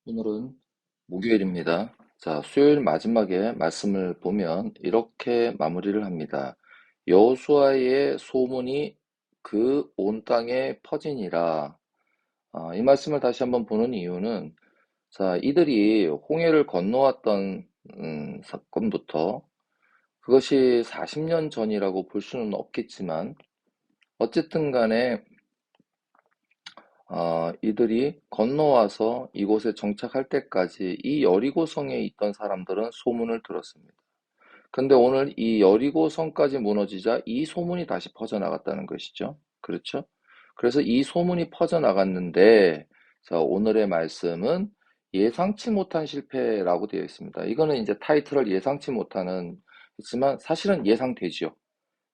오늘은 목요일입니다. 자, 수요일 마지막에 말씀을 보면 이렇게 마무리를 합니다. 여호수아의 소문이 그 온 땅에 퍼지니라. 이 말씀을 다시 한번 보는 이유는 자, 이들이 홍해를 건너왔던 사건부터 그것이 40년 전이라고 볼 수는 없겠지만 어쨌든 간에 이들이 건너와서 이곳에 정착할 때까지 이 여리고성에 있던 사람들은 소문을 들었습니다. 근데 오늘 이 여리고성까지 무너지자 이 소문이 다시 퍼져나갔다는 것이죠. 그렇죠? 그래서 이 소문이 퍼져나갔는데, 자, 오늘의 말씀은 예상치 못한 실패라고 되어 있습니다. 이거는 이제 타이틀을 예상치 못하는, 했지만 사실은 예상되지요.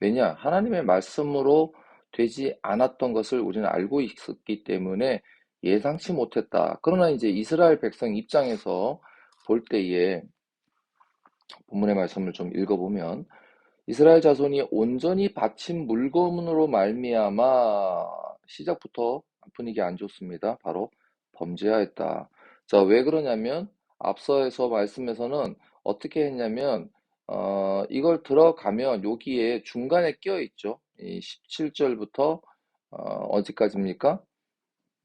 왜냐? 하나님의 말씀으로 되지 않았던 것을 우리는 알고 있었기 때문에 예상치 못했다. 그러나 이제 이스라엘 백성 입장에서 볼 때에 본문의 말씀을 좀 읽어보면 이스라엘 자손이 온전히 바친 물건으로 말미암아 시작부터 분위기 안 좋습니다. 바로 범죄하였다. 자, 왜 그러냐면 앞서에서 말씀에서는 어떻게 했냐면 이걸 들어가면 여기에 중간에 끼어 있죠. 이 17절부터 어디까지입니까?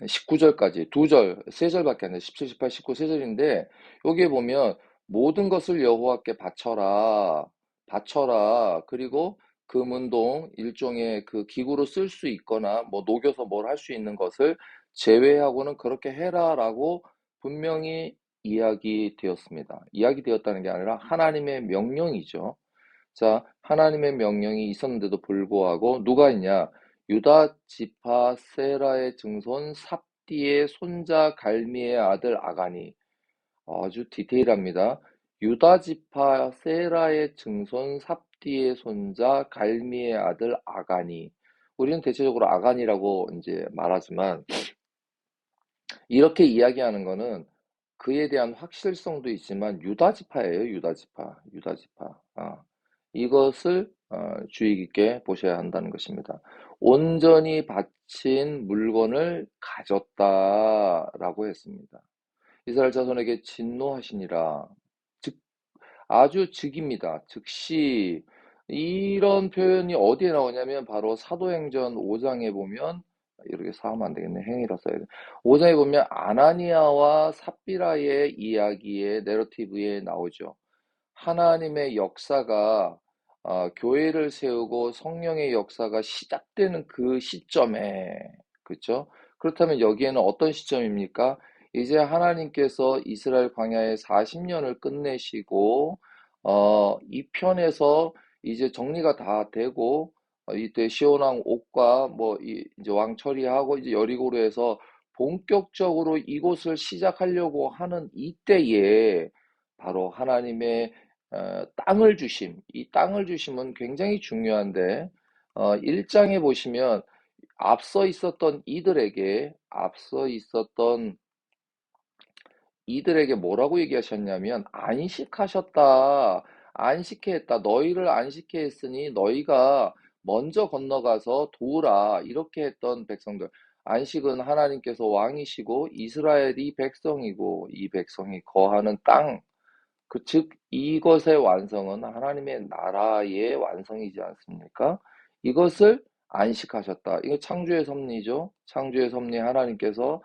19절까지 두 절, 세 절밖에 안 돼. 17, 18, 19, 세 절인데 여기에 보면 모든 것을 여호와께 바쳐라. 바쳐라. 그리고 금은동 일종의 그 기구로 쓸 수 있거나 뭐 녹여서 뭘 할 수 있는 것을 제외하고는 그렇게 해라라고 분명히 이야기되었습니다. 이야기되었다는 게 아니라 하나님의 명령이죠. 자, 하나님의 명령이 있었는데도 불구하고 누가 있냐? 유다 지파 세라의 증손 삽디의 손자 갈미의 아들 아가니. 아주 디테일합니다. 유다 지파 세라의 증손 삽디의 손자 갈미의 아들 아가니. 우리는 대체적으로 아간이라고 이제 말하지만 이렇게 이야기하는 거는 그에 대한 확실성도 있지만 유다지파예요. 유다지파. 유다지파. 이것을 주의 깊게 보셔야 한다는 것입니다. 온전히 바친 물건을 가졌다라고 했습니다. 이스라엘 자손에게 진노하시니라. 즉 아주 즉입니다. 즉시 이런 표현이 어디에 나오냐면 바로 사도행전 5장에 보면 이렇게 사하면 안 되겠네. 행위라 써야 돼. 5장에 보면 아나니아와 삽비라의 이야기의 내러티브에 나오죠. 하나님의 역사가 교회를 세우고 성령의 역사가 시작되는 그 시점에 그렇죠? 그렇다면 여기에는 어떤 시점입니까? 이제 하나님께서 이스라엘 광야에 40년을 끝내시고 이 편에서 이제 정리가 다 되고 이때 시온왕 옥과 뭐 이제 왕 처리하고 이제 여리고로 해서 본격적으로 이곳을 시작하려고 하는 이때에 바로 하나님의 땅을 주심, 이 땅을 주심은 굉장히 중요한데 1장에 보시면 앞서 있었던 이들에게 뭐라고 얘기하셨냐면 안식하셨다. 안식해 했다. 너희를 안식해 했으니 너희가 먼저 건너가서 도우라. 이렇게 했던 백성들. 안식은 하나님께서 왕이시고 이스라엘이 백성이고 이 백성이 거하는 땅. 즉 이것의 완성은 하나님의 나라의 완성이지 않습니까? 이것을 안식하셨다. 이거 창조의 섭리죠. 창조의 섭리 하나님께서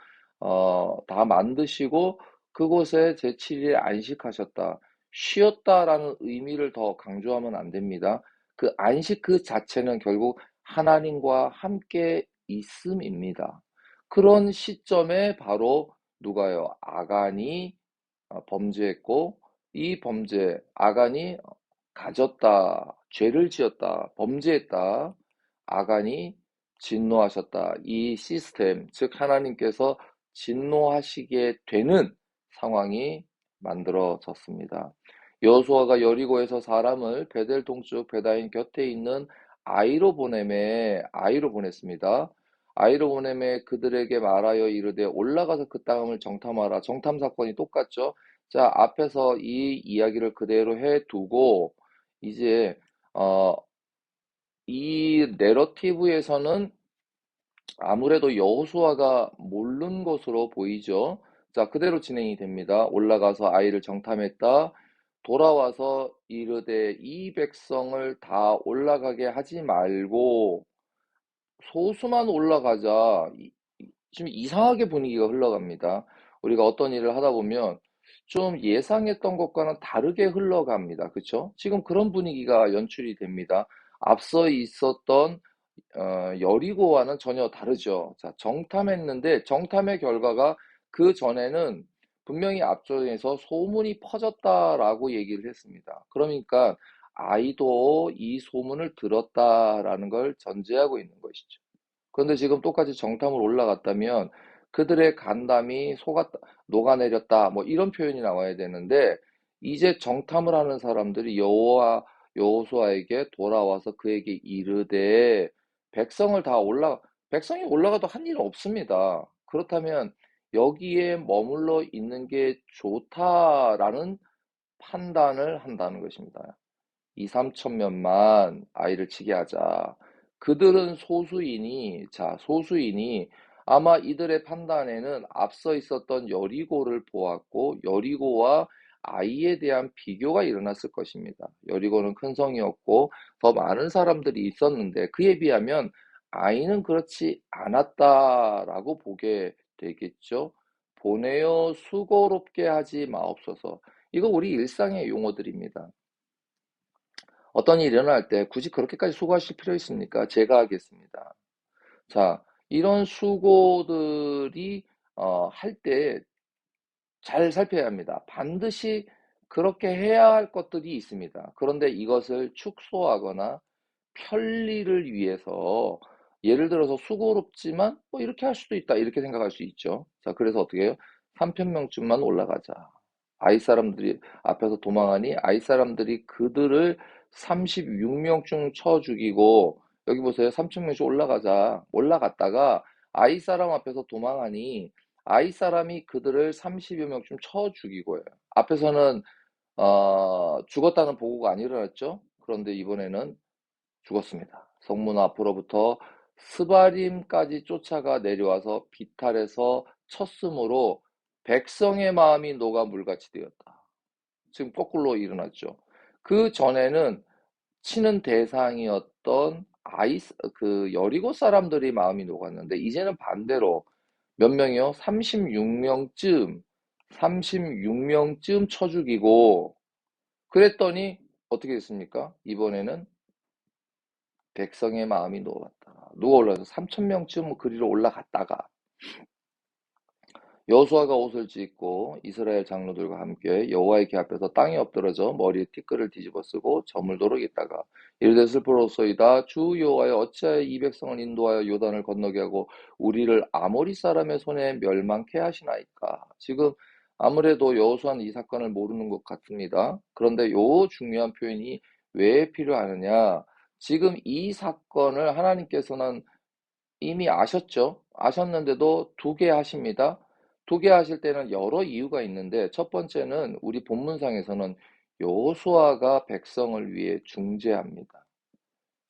다 만드시고 그곳에 제7일에 안식하셨다. 쉬었다라는 의미를 더 강조하면 안 됩니다. 그 안식 그 자체는 결국 하나님과 함께 있음입니다. 그런 시점에 바로 누가요? 아간이 범죄했고 이 범죄, 아간이 가졌다, 죄를 지었다, 범죄했다, 아간이 진노하셨다. 이 시스템, 즉 하나님께서 진노하시게 되는 상황이 만들어졌습니다. 여호수아가 여리고에서 사람을 베델 동쪽 베다인 곁에 있는 아이로 보냈습니다. 아이로 보내매 그들에게 말하여 이르되 올라가서 그 땅을 정탐하라. 정탐 사건이 똑같죠. 자, 앞에서 이 이야기를 그대로 해두고 이제 어, 이 내러티브에서는 아무래도 여호수아가 모르는 것으로 보이죠. 자, 그대로 진행이 됩니다. 올라가서 아이를 정탐했다. 돌아와서 이르되 이 백성을 다 올라가게 하지 말고 소수만 올라가자. 좀 이상하게 분위기가 흘러갑니다. 우리가 어떤 일을 하다 보면 좀 예상했던 것과는 다르게 흘러갑니다. 그쵸? 지금 그런 분위기가 연출이 됩니다. 앞서 있었던 여리고와는 전혀 다르죠. 자, 정탐했는데 정탐의 결과가 그 전에는 분명히 앞쪽에서 소문이 퍼졌다라고 얘기를 했습니다. 그러니까 아이도 이 소문을 들었다라는 걸 전제하고 있는 것이죠. 그런데 지금 똑같이 정탐을 올라갔다면 그들의 간담이 속았다, 녹아내렸다, 뭐 이런 표현이 나와야 되는데 이제 정탐을 하는 사람들이 여호수아에게 돌아와서 그에게 이르되 백성을 다 백성이 올라가도 한 일은 없습니다. 그렇다면 여기에 머물러 있는 게 좋다라는 판단을 한다는 것입니다. 2, 3천 명만 아이를 치게 하자. 그들은 소수인이 아마 이들의 판단에는 앞서 있었던 여리고를 보았고, 여리고와 아이에 대한 비교가 일어났을 것입니다. 여리고는 큰 성이었고, 더 많은 사람들이 있었는데, 그에 비하면 아이는 그렇지 않았다라고 보게 되겠죠. 보내어 수고롭게 하지 마옵소서. 이거 우리 일상의 용어들입니다. 어떤 일이 일어날 때 굳이 그렇게까지 수고하실 필요 있습니까? 제가 하겠습니다. 자, 이런 수고들이 할 때 잘 살펴야 합니다. 반드시 그렇게 해야 할 것들이 있습니다. 그런데 이것을 축소하거나 편리를 위해서 예를 들어서 수고롭지만 뭐 이렇게 할 수도 있다 이렇게 생각할 수 있죠. 자, 그래서 어떻게 해요? 3,000명쯤만 올라가자. 아이 사람들이 앞에서 도망하니 아이 사람들이 그들을 36명쯤 쳐 죽이고 여기 보세요. 3,000명씩 올라가자. 올라갔다가 아이 사람 앞에서 도망하니 아이 사람이 그들을 30여 명쯤 쳐 죽이고요. 앞에서는 죽었다는 보고가 안 일어났죠. 그런데 이번에는 죽었습니다. 성문 앞으로부터 스바림까지 쫓아가 내려와서 비탈에서 쳤으므로 백성의 마음이 녹아 물같이 되었다. 지금 거꾸로 일어났죠. 그 전에는 치는 대상이었던 그 여리고 사람들이 마음이 녹았는데 이제는 반대로 몇 명이요? 36명쯤 쳐 죽이고 그랬더니 어떻게 됐습니까? 이번에는 백성의 마음이 녹았다. 누가 올라서 3천 명쯤 그리로 올라갔다가 여호수아가 옷을 찢고 이스라엘 장로들과 함께 여호와의 궤 앞에서 땅에 엎드러져 머리에 티끌을 뒤집어쓰고 저물도록 있다가 이르되 슬프로소이다 주 여호와여 어찌하여 이 백성을 인도하여 요단을 건너게 하고 우리를 아모리 사람의 손에 멸망케 하시나이까. 지금 아무래도 여호수아는 이 사건을 모르는 것 같습니다. 그런데 요 중요한 표현이 왜 필요하느냐? 지금 이 사건을 하나님께서는 이미 아셨죠? 아셨는데도 두 개 하십니다. 두 개 하실 때는 여러 이유가 있는데 첫 번째는 우리 본문상에서는 여호수아가 백성을 위해 중재합니다.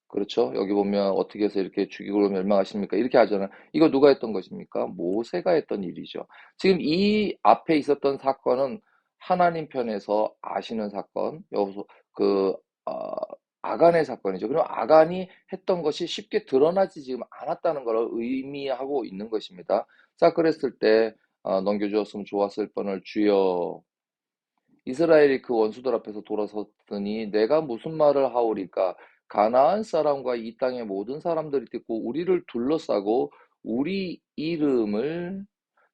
그렇죠? 여기 보면 어떻게 해서 이렇게 죽이고 멸망하십니까? 이렇게 하잖아요. 이거 누가 했던 것입니까? 모세가 했던 일이죠. 지금 이 앞에 있었던 사건은 하나님 편에서 아시는 사건, 여호수 그 어, 아간의 사건이죠. 그럼 아간이 했던 것이 쉽게 드러나지 지금 않았다는 걸 의미하고 있는 것입니다. 자, 그랬을 때 넘겨주었으면 좋았을 뻔을 주여 이스라엘이 그 원수들 앞에서 돌아섰더니 내가 무슨 말을 하오리까? 가나안 사람과 이 땅의 모든 사람들이 듣고 우리를 둘러싸고 우리 이름을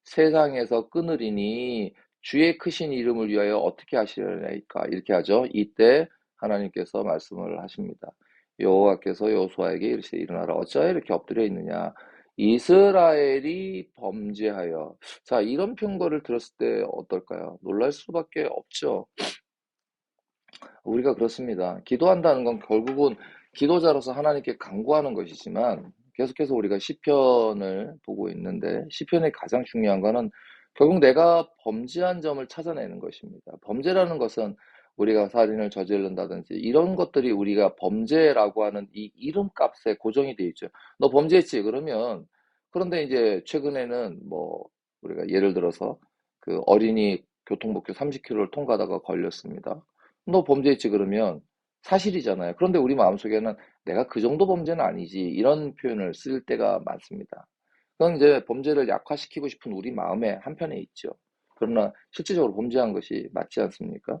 세상에서 끊으리니 주의 크신 이름을 위하여 어떻게 하시려나이까? 이렇게 하죠. 이때 하나님께서 말씀을 하십니다. 여호와께서 여호수아에게 이르시되 일어나라 어찌하여 이렇게 엎드려 있느냐? 이스라엘이 범죄하여 자, 이런 평거를 들었을 때 어떨까요? 놀랄 수밖에 없죠. 우리가 그렇습니다. 기도한다는 건 결국은 기도자로서 하나님께 간구하는 것이지만 계속해서 우리가 시편을 보고 있는데 시편의 가장 중요한 거는 결국 내가 범죄한 점을 찾아내는 것입니다. 범죄라는 것은 우리가 살인을 저지른다든지 이런 것들이 우리가 범죄라고 하는 이 이름값에 고정이 되어 있죠. 너 범죄했지? 그러면 그런데 이제 최근에는 뭐 우리가 예를 들어서 그 어린이 교통법규 30km를 통과하다가 걸렸습니다. 너 범죄했지 그러면 사실이잖아요. 그런데 우리 마음속에는 내가 그 정도 범죄는 아니지 이런 표현을 쓸 때가 많습니다. 그건 이제 범죄를 약화시키고 싶은 우리 마음의 한편에 있죠. 그러나 실질적으로 범죄한 것이 맞지 않습니까?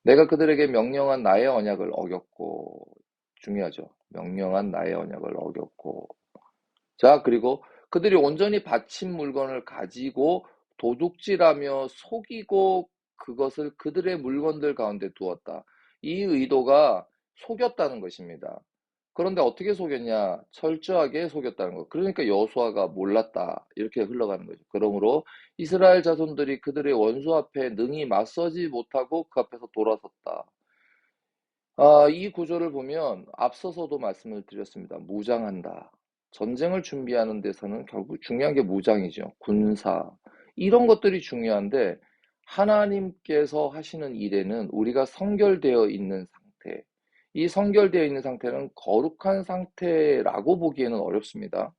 내가 그들에게 명령한 나의 언약을 어겼고, 중요하죠. 명령한 나의 언약을 어겼고, 자, 그리고 그들이 온전히 바친 물건을 가지고 도둑질하며 속이고 그것을 그들의 물건들 가운데 두었다. 이 의도가 속였다는 것입니다. 그런데 어떻게 속였냐? 철저하게 속였다는 것. 그러니까 여호수아가 몰랐다. 이렇게 흘러가는 거죠. 그러므로 이스라엘 자손들이 그들의 원수 앞에 능히 맞서지 못하고 그 앞에서 돌아섰다. 이 구조를 보면 앞서서도 말씀을 드렸습니다. 무장한다. 전쟁을 준비하는 데서는 결국 중요한 게 무장이죠. 군사. 이런 것들이 중요한데 하나님께서 하시는 일에는 우리가 성결되어 있는 상태. 이 성결되어 있는 상태는 거룩한 상태라고 보기에는 어렵습니다.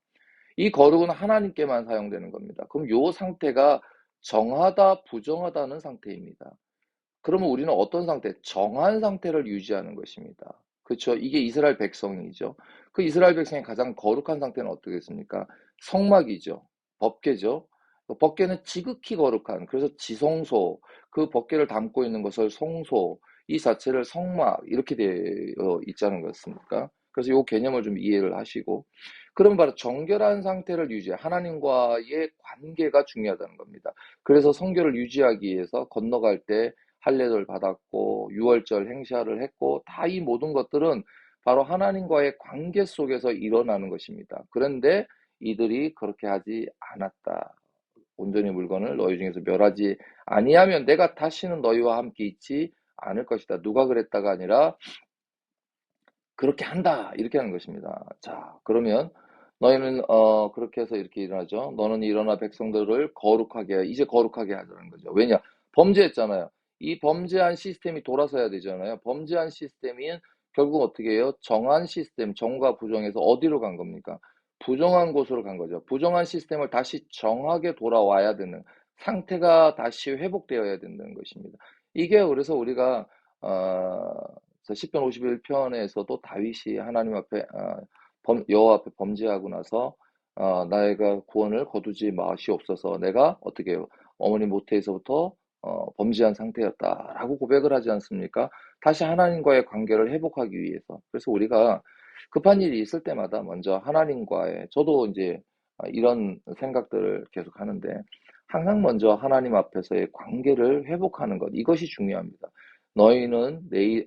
이 거룩은 하나님께만 사용되는 겁니다. 그럼 이 상태가 정하다, 부정하다는 상태입니다. 그러면 우리는 어떤 상태? 정한 상태를 유지하는 것입니다. 그렇죠? 이게 이스라엘 백성이죠. 그 이스라엘 백성의 가장 거룩한 상태는 어떻겠습니까? 성막이죠. 법궤죠. 그 법궤는 지극히 거룩한, 그래서 지성소, 그 법궤를 담고 있는 것을 성소, 이 자체를 성막, 이렇게 되어 있자는 것입니까? 그래서 이 개념을 좀 이해를 하시고, 그러면 바로 정결한 상태를 유지해 하나님과의 관계가 중요하다는 겁니다. 그래서 성결을 유지하기 위해서 건너갈 때 할례를 받았고 유월절 행사를 했고 다 이 모든 것들은 바로 하나님과의 관계 속에서 일어나는 것입니다. 그런데 이들이 그렇게 하지 않았다. 온전히 물건을 너희 중에서 멸하지 아니하면 내가 다시는 너희와 함께 있지 않을 것이다. 누가 그랬다가 아니라 그렇게 한다. 이렇게 하는 것입니다. 자, 그러면 너희는 그렇게 해서 이렇게 일어나죠. 너는 일어나 백성들을 거룩하게 해. 이제 거룩하게 하자는 거죠. 왜냐? 범죄했잖아요. 이 범죄한 시스템이 돌아서야 되잖아요. 범죄한 시스템이 결국 어떻게 해요? 정한 시스템, 정과 부정에서 어디로 간 겁니까? 부정한 곳으로 간 거죠. 부정한 시스템을 다시 정하게 돌아와야 되는 상태가 다시 회복되어야 된다는 것입니다. 이게 그래서 우리가 어, 시편 51편에서도 다윗이 하나님 앞에 여호와 앞에 범죄하고 나서 나의가 구원을 거두지 마시옵소서. 내가 어떻게 해요? 어머니 모태에서부터 범죄한 상태였다라고 고백을 하지 않습니까? 다시 하나님과의 관계를 회복하기 위해서. 그래서 우리가 급한 일이 있을 때마다 먼저 하나님과의 저도 이제 이런 생각들을 계속 하는데 항상 먼저 하나님 앞에서의 관계를 회복하는 것 이것이 중요합니다. 너희는 내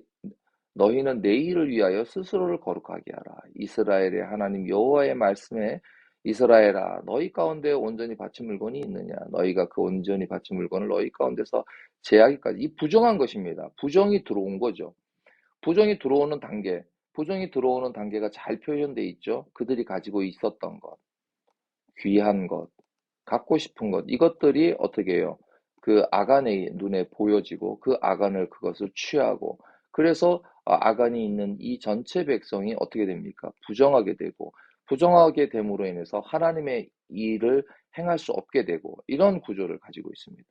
너희는 내일을 위하여 스스로를 거룩하게 하라. 이스라엘의 하나님 여호와의 말씀에 이스라엘아 너희 가운데 온전히 바친 물건이 있느냐 너희가 그 온전히 바친 물건을 너희 가운데서 제하기까지 이 부정한 것입니다. 부정이 들어온 거죠. 부정이 들어오는 단계 부정이 들어오는 단계가 잘 표현되어 있죠. 그들이 가지고 있었던 것 귀한 것 갖고 싶은 것 이것들이 어떻게 해요? 그 아간의 눈에 보여지고 그 아간을 그것을 취하고 그래서 아간이 있는 이 전체 백성이 어떻게 됩니까? 부정하게 되고 부정하게 됨으로 인해서 하나님의 일을 행할 수 없게 되고 이런 구조를 가지고 있습니다.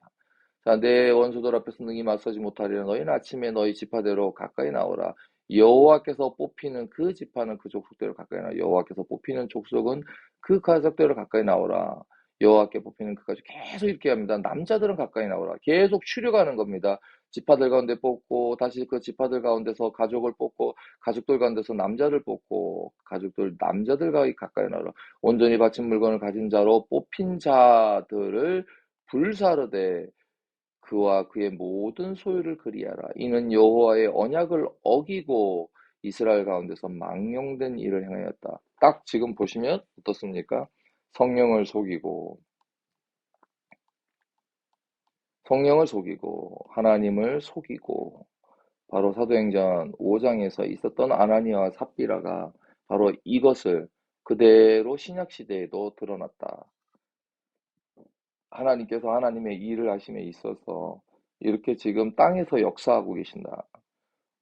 자, 내 원수들 앞에서 능히 맞서지 못하리라 너희는 아침에 너희 지파대로 가까이 나오라. 여호와께서 뽑히는 그 지파는 그 족속대로 가까이 나오라. 여호와께서 뽑히는 족속은 그 가족대로 가까이 나오라. 여호와께 뽑히는 그 가족 계속 이렇게 합니다. 남자들은 가까이 나오라. 계속 추려가는 겁니다. 지파들 가운데 뽑고 다시 그 지파들 가운데서 가족을 뽑고 가족들 가운데서 남자를 뽑고 가족들 남자들과 가까이 나오라. 온전히 바친 물건을 가진 자로 뽑힌 자들을 불사르되 그와 그의 모든 소유를 그리하라. 이는 여호와의 언약을 어기고 이스라엘 가운데서 망령된 일을 행하였다. 딱 지금 보시면 어떻습니까? 성령을 속이고 성령을 속이고 하나님을 속이고 바로 사도행전 5장에서 있었던 아나니아와 삽비라가 바로 이것을 그대로 신약 시대에도 드러났다. 하나님께서 하나님의 일을 하심에 있어서 이렇게 지금 땅에서 역사하고 계신다.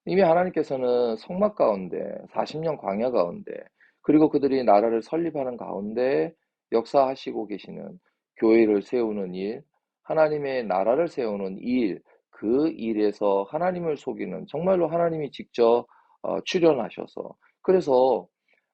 이미 하나님께서는 성막 가운데 40년 광야 가운데 그리고 그들이 나라를 설립하는 가운데 역사하시고 계시는 교회를 세우는 일 하나님의 나라를 세우는 일, 그 일에서 하나님을 속이는 정말로 하나님이 직접 출현하셔서 그래서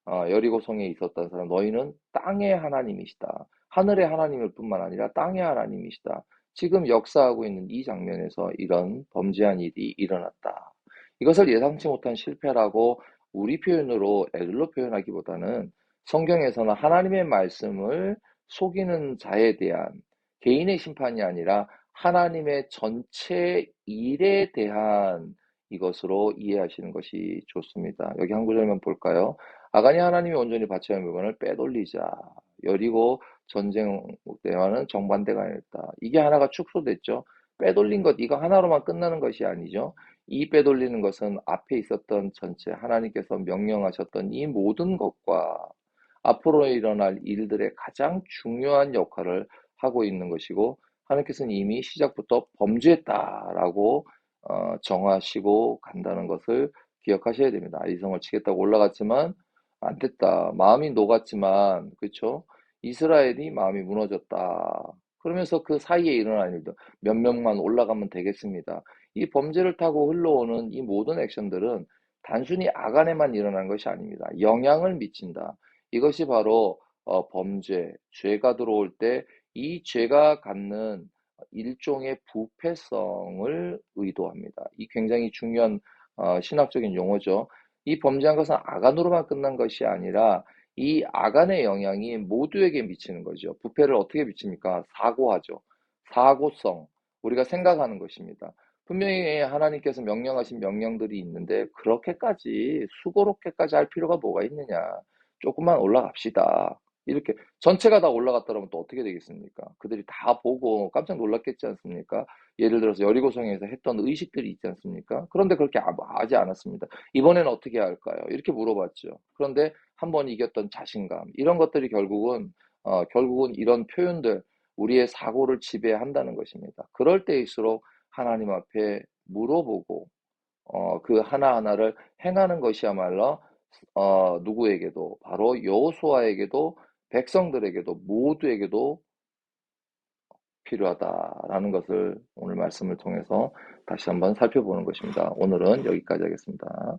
여리고성에 있었던 사람 너희는 땅의 하나님이시다. 하늘의 하나님일 뿐만 아니라 땅의 하나님이시다. 지금 역사하고 있는 이 장면에서 이런 범죄한 일이 일어났다. 이것을 예상치 못한 실패라고 우리 표현으로 애들로 표현하기보다는 성경에서는 하나님의 말씀을 속이는 자에 대한 개인의 심판이 아니라 하나님의 전체 일에 대한 이것으로 이해하시는 것이 좋습니다. 여기 한 구절만 볼까요? 아간이 하나님이 온전히 바쳐야 할 물건을 빼돌리자. 여리고 전쟁 때와는 정반대가 아니었다. 이게 하나가 축소됐죠. 빼돌린 것, 이거 하나로만 끝나는 것이 아니죠. 이 빼돌리는 것은 앞에 있었던 전체 하나님께서 명령하셨던 이 모든 것과 앞으로 일어날 일들의 가장 중요한 역할을 하고 있는 것이고 하나님께서는 이미 시작부터 범죄했다라고 정하시고 간다는 것을 기억하셔야 됩니다. 이성을 치겠다고 올라갔지만 안 됐다. 마음이 녹았지만 그렇죠? 이스라엘이 마음이 무너졌다. 그러면서 그 사이에 일어난 일들 몇 명만 올라가면 되겠습니다. 이 범죄를 타고 흘러오는 이 모든 액션들은 단순히 아간에만 일어난 것이 아닙니다. 영향을 미친다. 이것이 바로 범죄, 죄가 들어올 때 이 죄가 갖는 일종의 부패성을 의도합니다. 이 굉장히 중요한 신학적인 용어죠. 이 범죄한 것은 아간으로만 끝난 것이 아니라 이 아간의 영향이 모두에게 미치는 거죠. 부패를 어떻게 미칩니까? 사고하죠. 사고성. 우리가 생각하는 것입니다. 분명히 하나님께서 명령하신 명령들이 있는데 그렇게까지 수고롭게까지 할 필요가 뭐가 있느냐. 조금만 올라갑시다. 이렇게 전체가 다 올라갔더라면 또 어떻게 되겠습니까? 그들이 다 보고 깜짝 놀랐겠지 않습니까? 예를 들어서 여리고성에서 했던 의식들이 있지 않습니까? 그런데 그렇게 하지 않았습니다. 이번에는 어떻게 할까요? 이렇게 물어봤죠. 그런데 한 번 이겼던 자신감, 이런 것들이 결국은 이런 표현들, 우리의 사고를 지배한다는 것입니다. 그럴 때일수록 하나님 앞에 물어보고, 그 하나하나를 행하는 것이야말로, 누구에게도, 바로 여호수아에게도, 백성들에게도, 모두에게도 필요하다라는 것을 오늘 말씀을 통해서 다시 한번 살펴보는 것입니다. 오늘은 여기까지 하겠습니다.